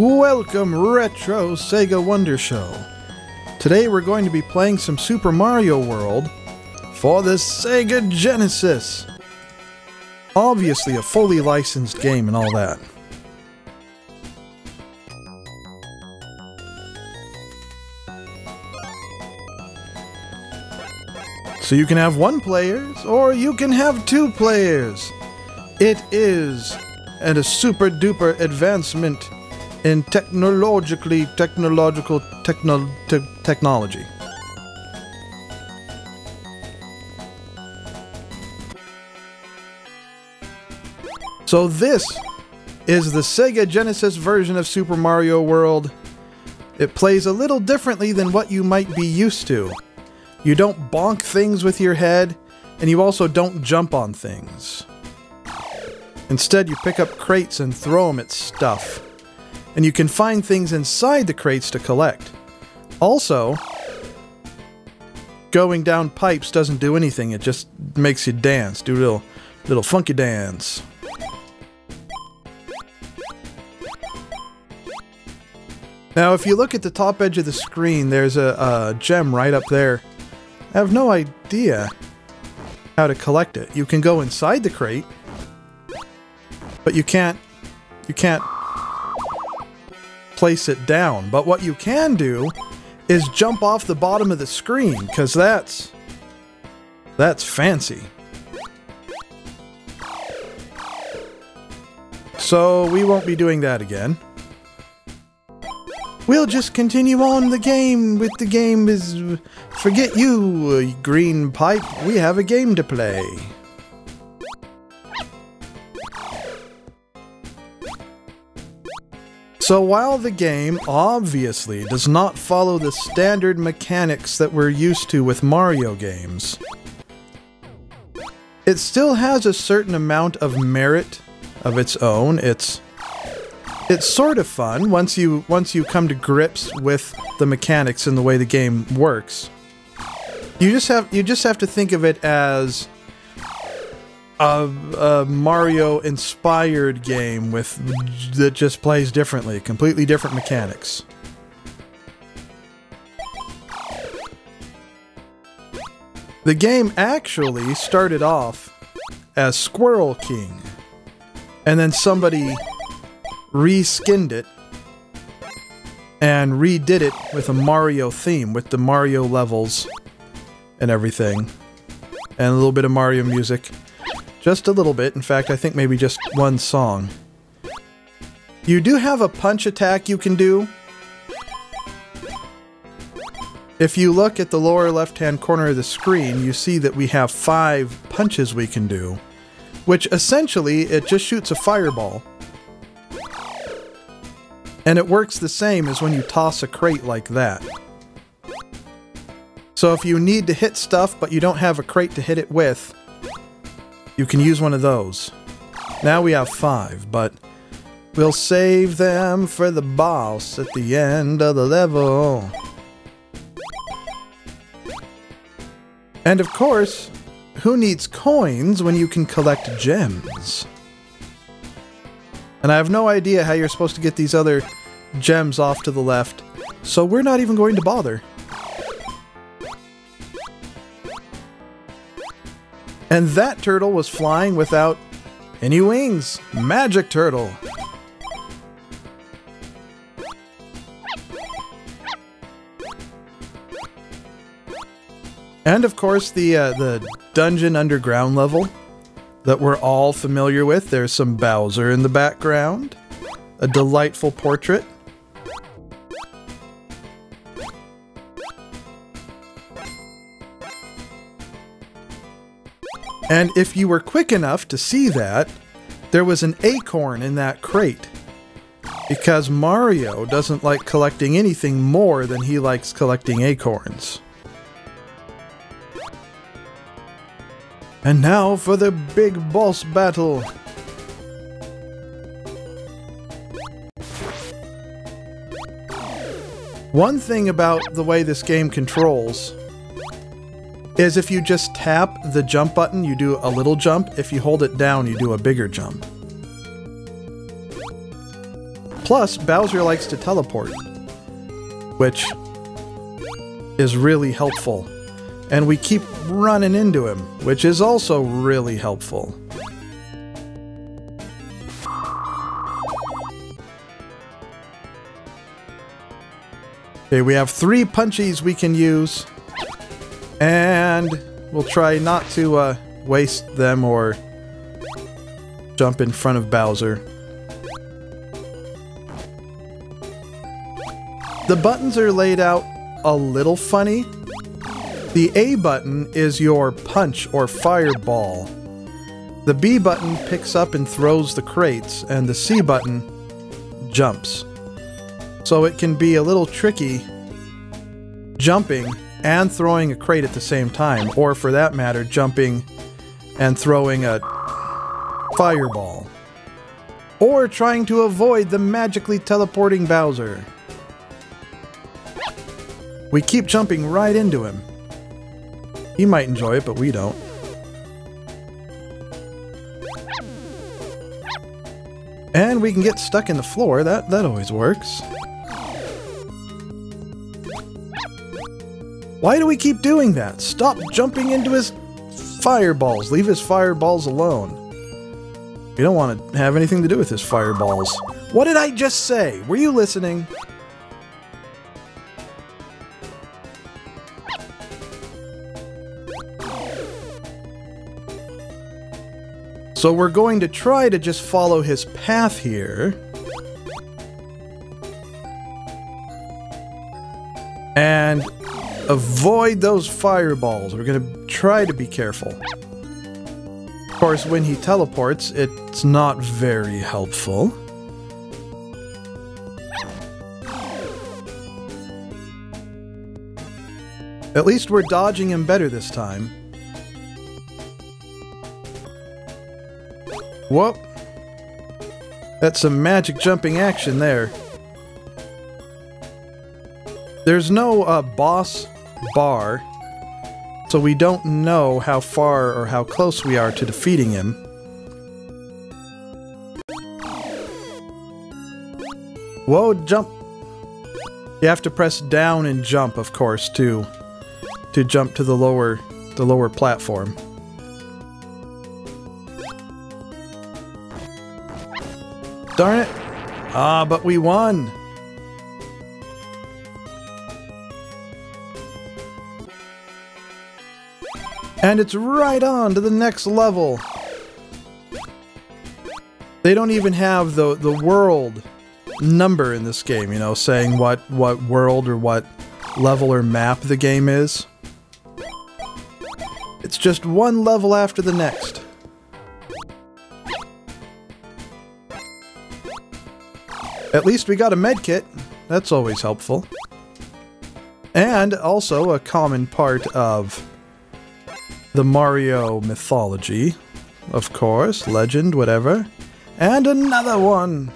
Welcome, Retro Sega Wonder Show. Today we're going to be playing some Super Mario World for the Sega Genesis. Obviously a fully licensed game and all that. So you can have one player, or you can have two players. It is a super duper advancement in technology. So this is the Sega Genesis version of Super Mario World. It plays a little differently than what you might be used to. You don't bonk things with your head, and you also don't jump on things. Instead, you pick up crates and throw them at stuff. And you can find things inside the crates to collect. Also, going down pipes doesn't do anything, it just makes you dance, do a little funky dance. Now, if you look at the top edge of the screen, there's a gem right up there. I have no idea how to collect it. You can go inside the crate, but you can't place it down. But what you can do is jump off the bottom of the screen, because that's fancy. So we won't be doing that again. We'll just continue on the game with the game is... Forget you, green pipe. We have a game to play. So while the game obviously does not follow the standard mechanics that we're used to with Mario games, it still has a certain amount of merit of its own. It's sort of fun once you come to grips with the mechanics and the way the game works. You just have to think of it as a Mario-inspired game that just plays differently, completely different mechanics. The game actually started off as Squirrel King, and then somebody reskinned it and redid it with a Mario theme, with the Mario levels and everything, and a little bit of Mario music. Just a little bit, in fact, I think maybe just one song. You do have a punch attack you can do. If you look at the lower left-hand corner of the screen, you see that we have 5 punches we can do, which essentially, it just shoots a fireball. And it works the same as when you toss a crate like that. So if you need to hit stuff, but you don't have a crate to hit it with, you can use one of those. Now we have 5, but we'll save them for the boss at the end of the level. And of course, who needs coins when you can collect gems? And I have no idea how you're supposed to get these other gems off to the left, so we're not even going to bother. And that turtle was flying without any wings. Magic turtle. And of course the dungeon underground level that we're all familiar with. There's some Bowser in the background. A delightful portrait. And if you were quick enough to see that, there was an acorn in that crate. Because Mario doesn't like collecting anything more than he likes collecting acorns. And now for the big boss battle. One thing about the way this game controls is if you just tap the jump button, you do a little jump. If you hold it down, you do a bigger jump. Plus, Bowser likes to teleport, which is really helpful. And we keep running into him, which is also really helpful. Okay, we have 3 punchies we can use. And we'll try not to waste them or jump in front of Bowser. The buttons are laid out a little funny. The A button is your punch or fireball. The B button picks up and throws the crates, and the C button jumps. So it can be a little tricky jumping and throwing a crate at the same time, or for that matter, jumping and throwing a fireball. Or trying to avoid the magically teleporting Bowser. We keep jumping right into him. He might enjoy it, but we don't. And we can get stuck in the floor. That always works. Why do we keep doing that? Stop jumping into his fireballs. Leave his fireballs alone. We don't want to have anything to do with his fireballs. What did I just say? Were you listening? So we're going to try to just follow his path here. And avoid those fireballs. We're going to try to be careful. Of course, when he teleports, it's not very helpful. At least we're dodging him better this time. Whoop. That's some magic jumping action there. There's no boss bar, so we don't know how far or how close we are to defeating him. Whoa, jump! You have to press down and jump, of course, to jump to the lower platform. Darn it! Ah, but we won! And it's right on to the next level! They don't even have the world number in this game, you know, saying what world or what level or map the game is. It's just one level after the next. At least we got a medkit. That's always helpful. And also a common part of the Mario mythology. Of course, legend, whatever. And another one!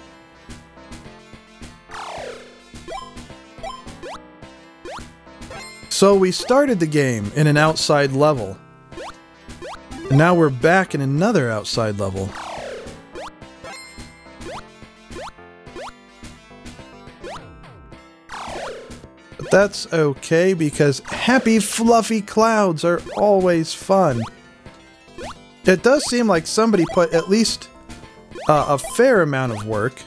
So we started the game in an outside level. And now we're back in another outside level. But that's okay, because happy fluffy clouds are always fun. It does seem like somebody put at least a fair amount of work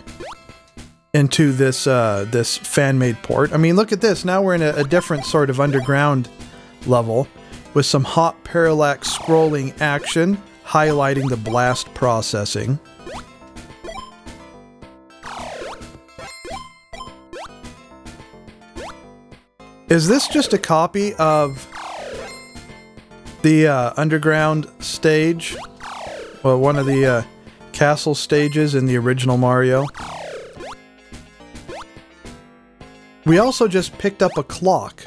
into this this fan-made port. I mean, look at this. Now we're in a different sort of underground level with some hot parallax scrolling action highlighting the blast processing. Is this just a copy of the underground stage? Well, one of the castle stages in the original Mario? We also just picked up a clock,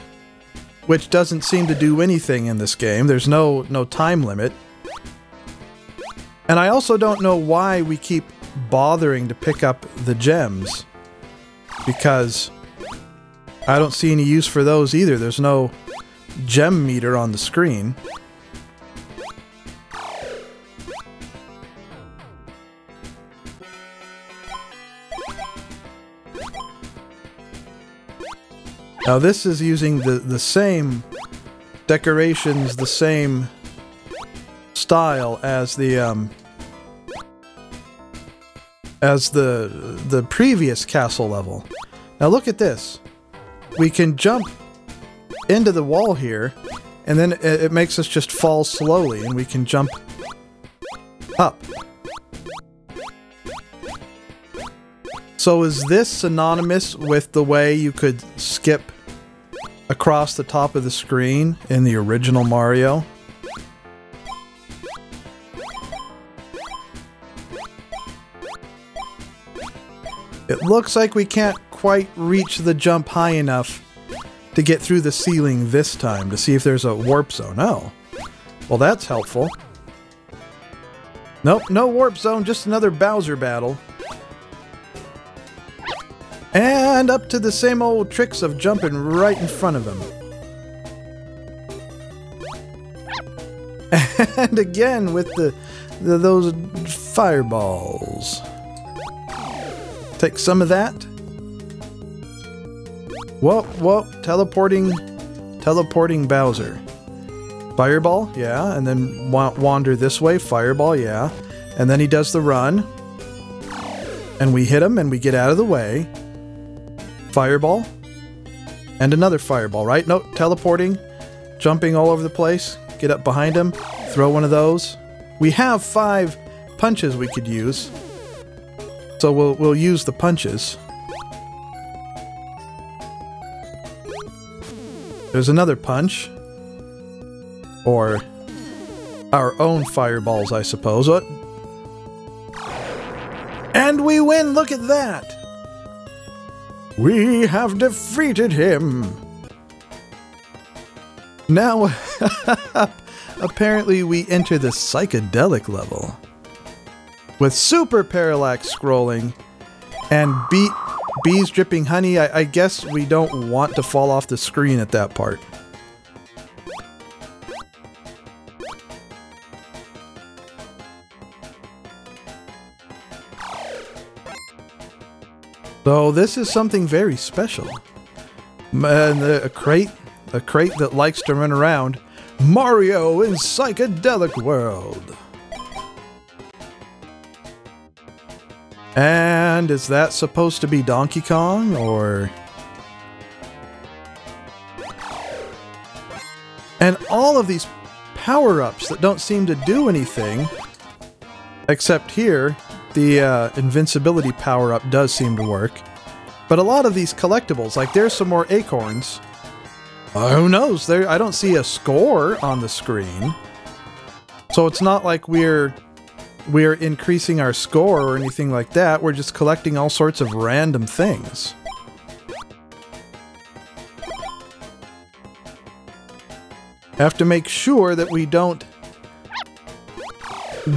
which doesn't seem to do anything in this game. There's no time limit. And I also don't know why we keep bothering to pick up the gems. Because I don't see any use for those either. There's no gem meter on the screen. Now this is using the same decorations, the same style as the previous castle level. Now look at this. We can jump into the wall here, and then it makes us just fall slowly, and we can jump up. So is this synonymous with the way you could skip across the top of the screen in the original Mario? It looks like we can't quite reach the jump high enough to get through the ceiling this time to see if there's a warp zone. Oh. Well, that's helpful. Nope, no warp zone, just another Bowser battle. And up to the same old tricks of jumping right in front of him. And again with those fireballs. Take some of that. Whoa, whoa, teleporting Bowser. Fireball, yeah, and then wander this way, fireball, yeah. And then he does the run. And we hit him and we get out of the way. Fireball. And another fireball, right? No, teleporting, jumping all over the place. Get up behind him, throw one of those. We have 5 punches we could use. So we'll use the punches. There's another punch. Or our own fireballs, I suppose. What? And we win! Look at that! We have defeated him! Now, apparently we enter the psychedelic level. With super parallax scrolling and bees dripping honey. I guess we don't want to fall off the screen at that part. So this is something very special. And a crate that likes to run around. Mario in Psychedelic World. And is that supposed to be Donkey Kong, or... And all of these power-ups that don't seem to do anything, except here, the invincibility power-up does seem to work. But a lot of these collectibles, like there's some more acorns. Who knows? I don't see a score on the screen. So it's not like we're increasing our score or anything like that. We're just collecting all sorts of random things. Have to make sure that we don't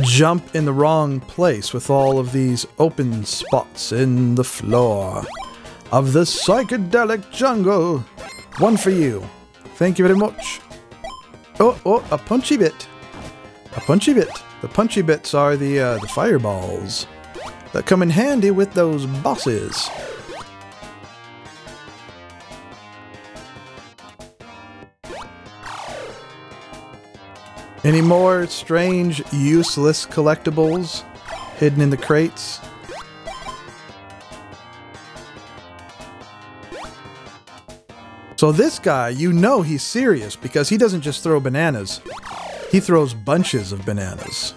jump in the wrong place with all of these open spots in the floor of the psychedelic jungle. One for you. Thank you very much. Oh, a punchy bit. A punchy bit. The punchy bits are the fireballs that come in handy with those bosses. Any more strange, useless collectibles hidden in the crates? So this guy, you know he's serious because he doesn't just throw bananas. He throws bunches of bananas.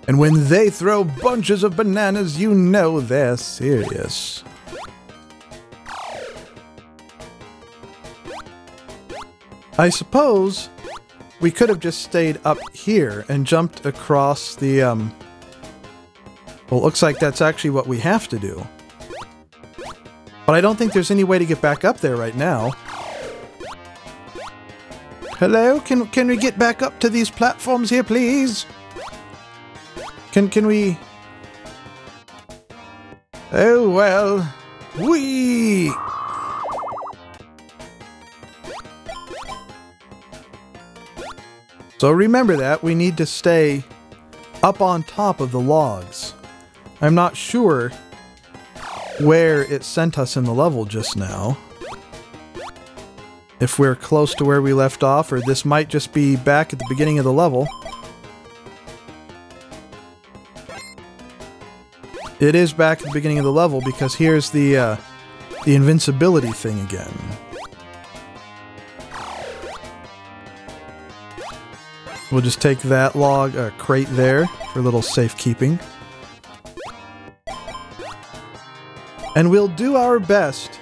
And when they throw bunches of bananas, you know they're serious. I suppose we could have just stayed up here and jumped across the, Well, it looks like that's actually what we have to do. But I don't think there's any way to get back up there right now. Hello? Can we get back up to these platforms here, please? Can we... Oh, well... Whee! So remember that, we need to stay up on top of the logs. I'm not sure where it sent us in the level just now. If we're close to where we left off, or this might just be back at the beginning of the level. It is back at the beginning of the level because here's the invincibility thing again. We'll just take that log, crate there for a little safekeeping. And we'll do our best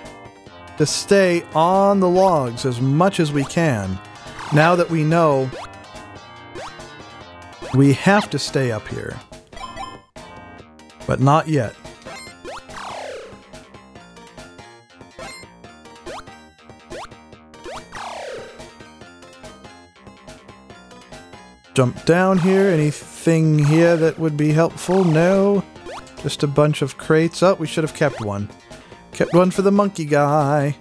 to stay on the logs as much as we can, now that we know we have to stay up here. But not yet. Jump down here. Anything here that would be helpful? No. Just a bunch of crates. Oh, we should have kept one. Kept one for the monkey guy.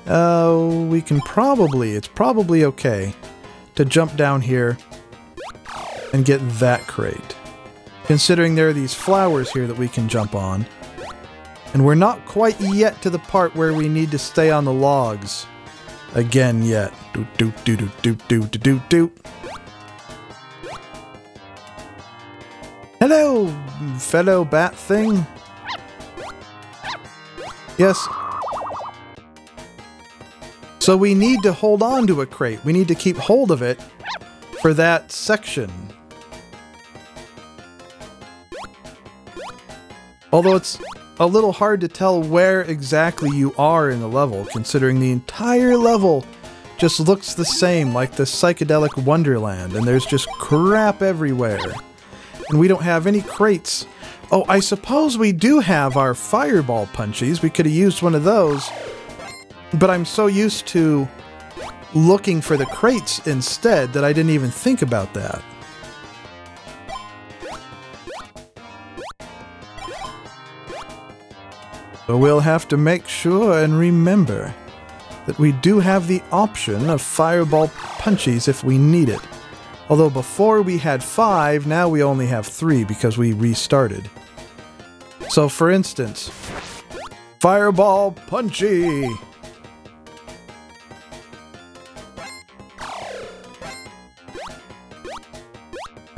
We can probably... It's probably okay to jump down here and get that crate. Considering there are these flowers here that we can jump on. And we're not quite yet to the part where we need to stay on the logs again yet. Doot doot doot doot doot doot doot doot. Hello, fellow bat thing. Yes. So we need to hold on to a crate. We need to keep hold of it for that section. Although it's a little hard to tell where exactly you are in the level, considering the entire level just looks the same, like the psychedelic wonderland, and there's just crap everywhere. And we don't have any crates. Oh, I suppose we do have our fireball punchies. We could have used one of those. But I'm so used to looking for the crates instead that I didn't even think about that. So we'll have to make sure and remember that we do have the option of fireball punchies if we need it. Although before we had 5, now we only have 3 because we restarted. So for instance, fireball punchy!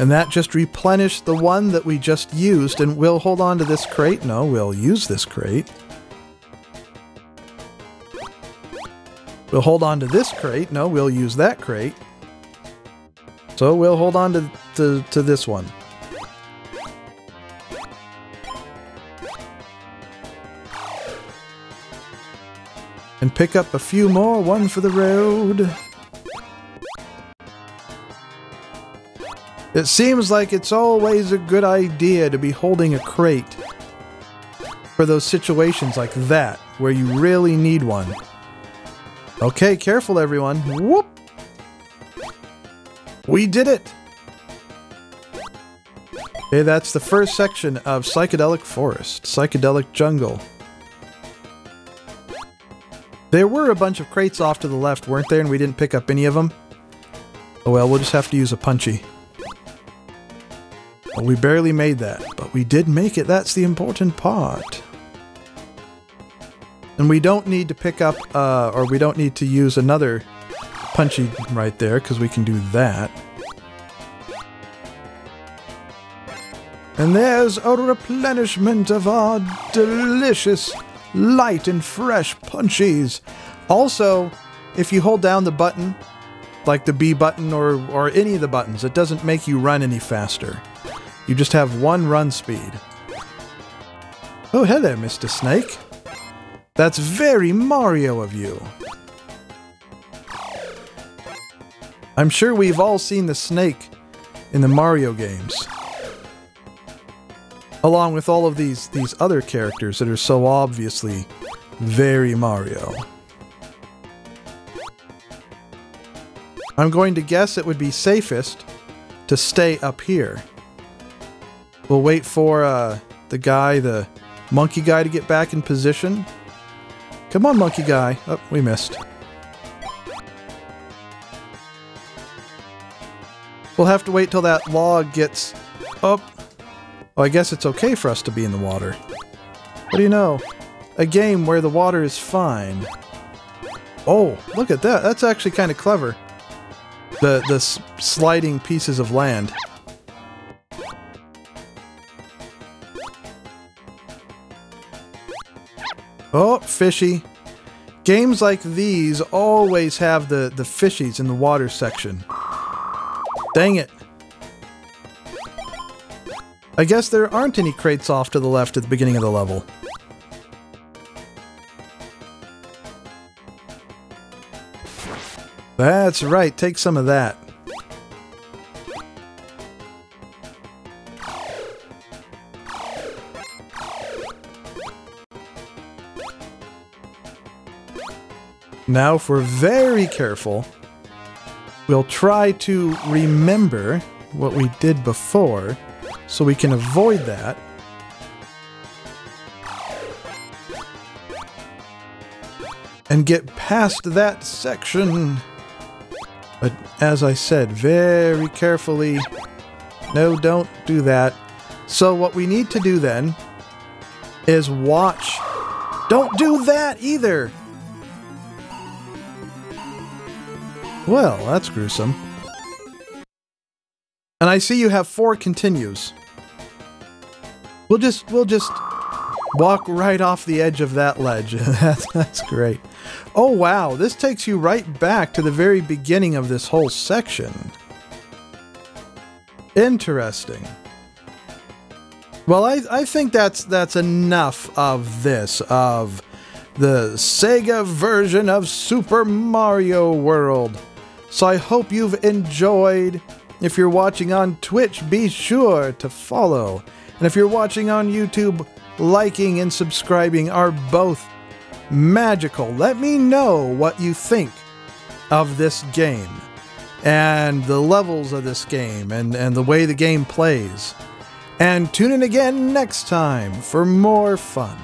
And that just replenished the one that we just used, and we'll hold on to this crate. No, we'll use this crate. We'll hold on to this crate. No, we'll use that crate. So we'll hold on to this one. And pick up a few more, one for the road. It seems like it's always a good idea to be holding a crate for those situations like that, where you really need one. Okay, careful everyone. Whoop! We did it! Okay, that's the first section of Psychedelic Forest, Psychedelic Jungle. There were a bunch of crates off to the left, weren't there, and we didn't pick up any of them? Oh well, we'll just have to use a punchy. Well, we barely made that, but we did make it. That's the important part. And we don't need to pick up, or we don't need to use another punchy right there, because we can do that. And there's a replenishment of our delicious, light and fresh punchies. Also, if you hold down the button, like the B button or any of the buttons, it doesn't make you run any faster. You just have one run speed. Oh, hello, Mr. Snake. That's very Mario of you. I'm sure we've all seen the snake in the Mario games. Along with all of these other characters that are so obviously very Mario. I'm going to guess it would be safest to stay up here. We'll wait for the monkey guy to get back in position. Come on, monkey guy. Oh, we missed. We'll have to wait till that log gets up. Oh, I guess it's okay for us to be in the water. What do you know? A game where the water is fine. Oh, look at that. That's actually kind of clever. The sliding pieces of land. Oh, fishy. Games like these always have the fishies in the water section. Dang it. I guess there aren't any crates off to the left at the beginning of the level. That's right, take some of that. Now, if we're very careful, we'll try to remember what we did before, so we can avoid that. And get past that section. But as I said, very carefully. No, don't do that. So what we need to do then is watch. Don't do that either! Well, that's gruesome. And I see you have 4 continues. We'll just walk right off the edge of that ledge. That's great. Oh wow, this takes you right back to the very beginning of this whole section. Interesting. Well, I think that's enough of this, of the Sega version of Super Mario World. So I hope you've enjoyed. If you're watching on Twitch, be sure to follow. And if you're watching on YouTube, liking and subscribing are both magical. Let me know what you think of this game and the levels of this game and the way the game plays. And tune in again next time for more fun.